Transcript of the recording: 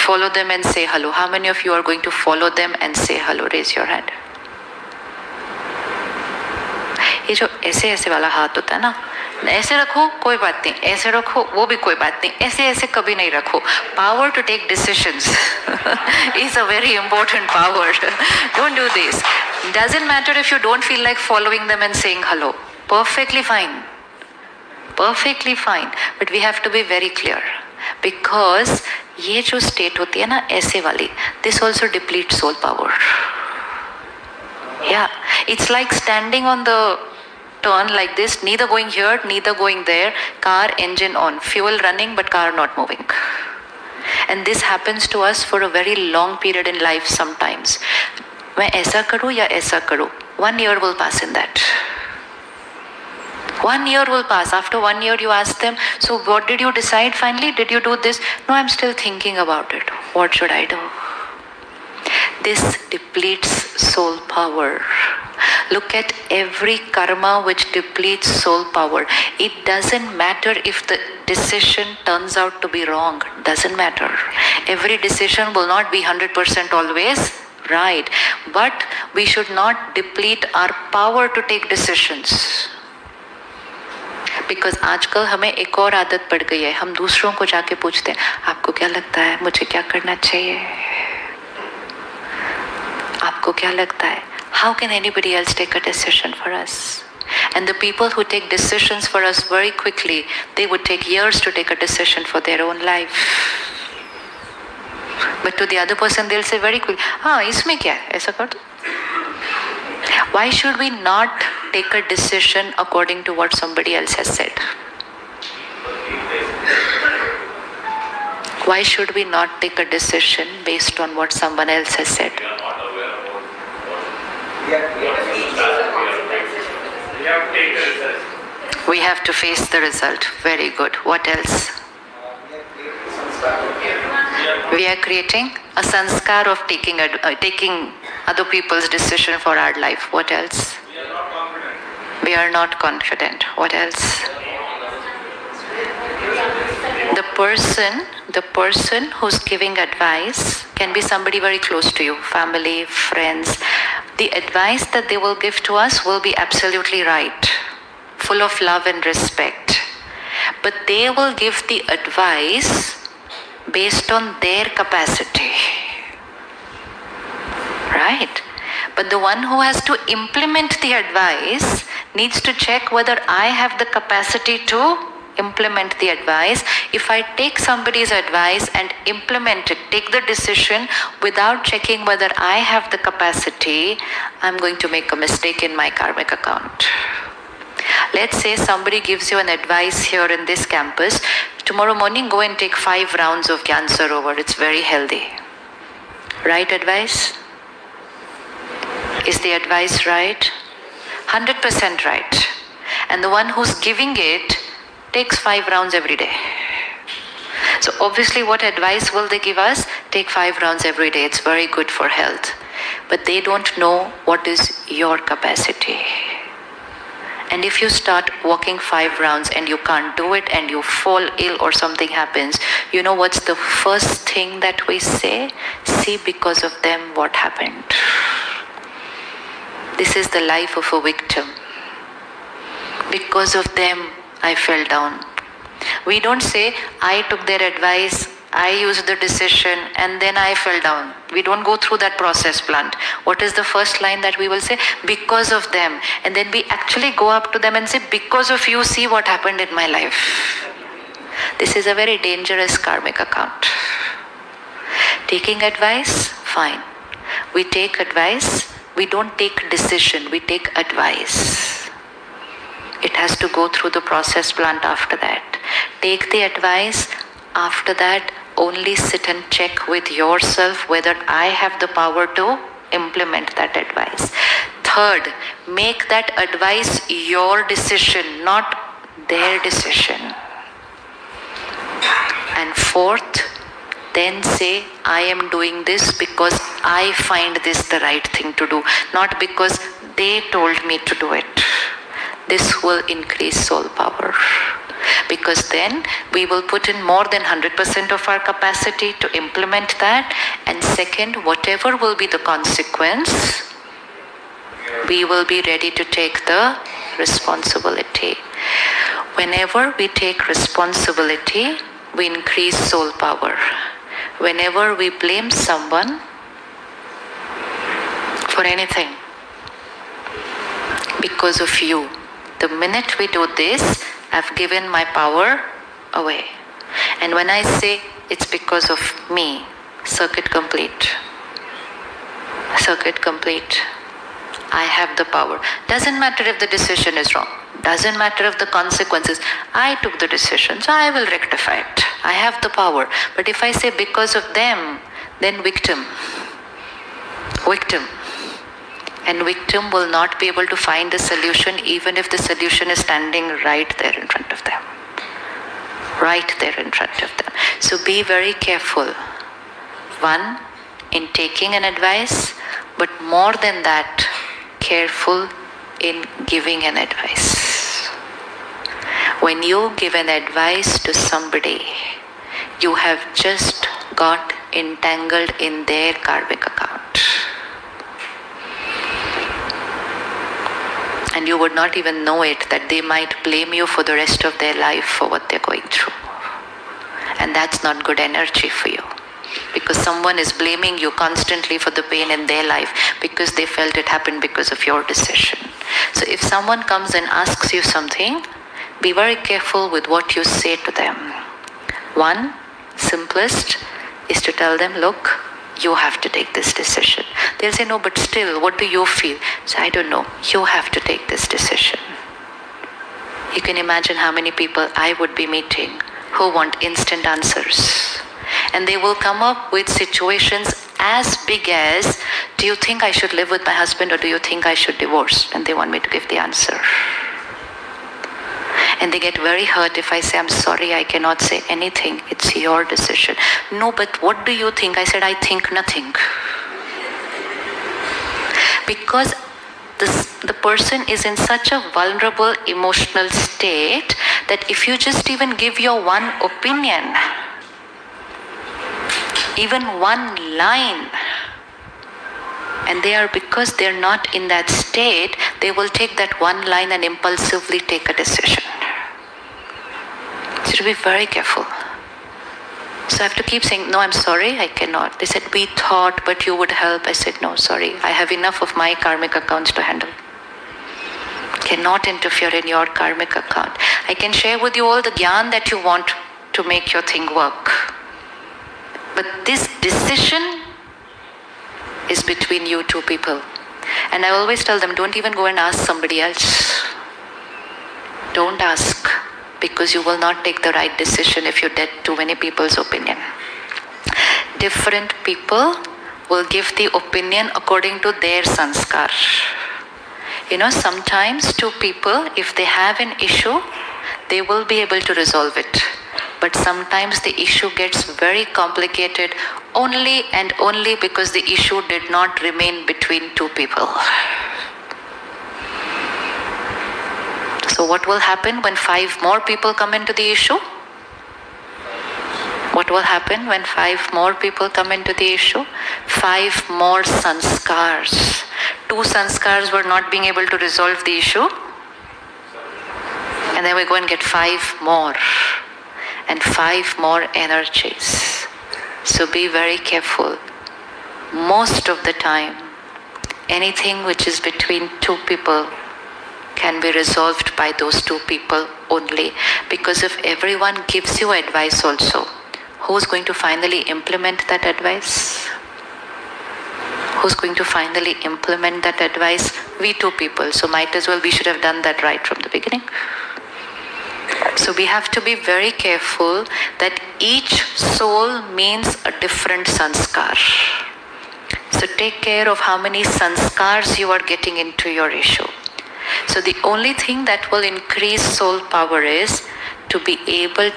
follow them and say hello. How many of you are going to follow them and say hello? Raise your hand. ये जो ऐसे ऐसे वाला हाथ होता है ना, ऐसे रखो कोई बात नहीं, ऐसे रखो वो भी कोई बात नहीं, ऐसे ऐसे कभी नहीं रखो. Power to take decisions is a very important power. Don't do this. Doesn't matter if you don't feel like following them and saying hello. Perfectly fine. Perfectly fine. But we have to be very clear. Because ये जो state होती है ना ऐसे वाली, this also depletes soul power. Yeah, it's like standing on the turn like this, neither going here, neither going there, car engine on, fuel running but car not moving. And this happens to us for a very long period in life sometimes. मैं ऐसा करूँ या ऐसा करूँ? 1 year will pass in that. 1 year will pass. After 1 year you ask them, so what did you decide finally? Did you do this? No, I'm still thinking about it. What should I do? This depletes soul power. Look at every karma which depletes soul power. It doesn't matter if the decision turns out to be wrong. Doesn't matter. Every decision will not be 100% always right. But we should not deplete our power to take decisions. Because आजकल हमें एक और आदत पड़ गई है, हम दूसरों को जाके पूछते हैं, आपको क्या लगता है, मुझे क्या करना चाहिए? आपको क्या लगता है? How can anybody else take a decision for us? And the people who take decisions for us very quickly, they would take years to take a decision for their own life. But to the other person, they'll say very quickly, हाँ इसमें क्या है? ऐसा कर दो. Why should we not take a decision according to what somebody else has said? Why should we not take a decision based on what someone else has said? We have to face the result. Very good. What else? We are creating a sanskar of taking other people's decision for our life. What else? We are not confident. What else? The person who's giving advice can be somebody very close to you, family, friends. The advice that they will give to us will be absolutely right, full of love and respect. But they will give the advice based on their capacity. Right? But the one who has to implement the advice needs to check whether I have the capacity to implement the advice. If I take somebody's advice and implement it, take the decision without checking whether I have the capacity, I'm going to make a mistake in my karmic account. Let's say somebody gives you an advice here in this campus, tomorrow morning go and take 5 rounds of Gyan Sarovar, it's very healthy. Right advice? Is the advice right? 100% right. And the one who's giving it takes 5 rounds every day. So obviously what advice will they give us? Take 5 rounds every day, it's very good for health. But they don't know what is your capacity. And if you start walking 5 rounds and you can't do it and you fall ill or something happens, you know what's the first thing that we say? See, because of them what happened. This is the life of a victim. Because of them I fell down. We don't say, I took their advice, I used the decision, and then I fell down. We don't go through that process plant. What is the first line that we will say? Because of them. And then we actually go up to them and say, because of you, see what happened in my life. This is a very dangerous karmic account. Taking advice, fine. We take advice, we don't take decision, we take advice. It has to go through the process plant after that. Take the advice, after that only sit and check with yourself whether I have the power to implement that advice. Third, make that advice your decision, not their decision. And fourth, then say, I am doing this because I find this the right thing to do, not because they told me to do it. This will increase soul power. because then we will put in more than 100% of our capacity to implement that. And second, whatever will be the consequence, we will be ready to take the responsibility. Whenever we take responsibility, we increase soul power. Whenever we blame someone for anything, because of you, the minute we do this, I've given my power away. And when I say it's because of me, circuit complete. Circuit complete. I have the power. Doesn't matter if the decision is wrong. Doesn't matter if the consequences. I took the decision, so I will rectify it. I have the power. But if I say because of them, then victim. Victim. And victim will not be able to find a solution even if the solution is standing right there in front of them. Right there in front of them. So be very careful. One, in taking an advice, but more than that, careful in giving an advice. When you give an advice to somebody, you have just got entangled in their karmic account. And you would not even know it, that they might blame you for the rest of their life for what they're going through. And that's not good energy for you. Because someone is blaming you constantly for the pain in their life because they felt it happened because of your decision. So if someone comes and asks you something, be very careful with what you say to them. One, simplest, is to tell them, look, you have to take this decision. They'll say, no, but still, what do you feel? So I don't know. You have to take this decision. You can imagine how many people I would be meeting who want instant answers. And they will come up with situations as big as, do you think I should live with my husband or do you think I should divorce? And they want me to give the answer. And they get very hurt if I say, I'm sorry, I cannot say anything. It's your decision. No, but what do you think? I said, I think nothing. Because the person is in such a vulnerable emotional state that if you just even give your one opinion, even one line, and because they're not in that state, they will take that one line and impulsively take a decision. So to be very careful. So I have to keep saying, no, I'm sorry, I cannot. They said, we thought, but you would help. I said, no, sorry, I have enough of my karmic accounts to handle. Cannot interfere in your karmic account. I can share with you all the gyan that you want to make your thing work. But this decision is between you two people. And I always tell them, don't even go and ask somebody else. Don't ask, because you will not take the right decision if you get too many people's opinion. Different people will give the opinion according to their sanskar. Sometimes two people, if they have an issue, they will be able to resolve it. But sometimes the issue gets very complicated only and only because the issue did not remain between two people. So what will happen when 5 more people come into the issue? What will happen when 5 more people come into the issue? 5 more sanskars. 2 sanskars were not being able to resolve the issue. And then we go and get 5 more. And 5 more energies. So be very careful. Most of the time, anything which is between 2 people can be resolved by those 2 people only. Because if everyone gives you advice also, who's going to finally implement that advice? Who's going to finally implement that advice? We 2 people. So might as well we should have done that right from the beginning. So we have to be very careful that each soul means a different sanskar. So take care of how many sanskars you are getting into your issue. So the only thing that will increase soul power is to be able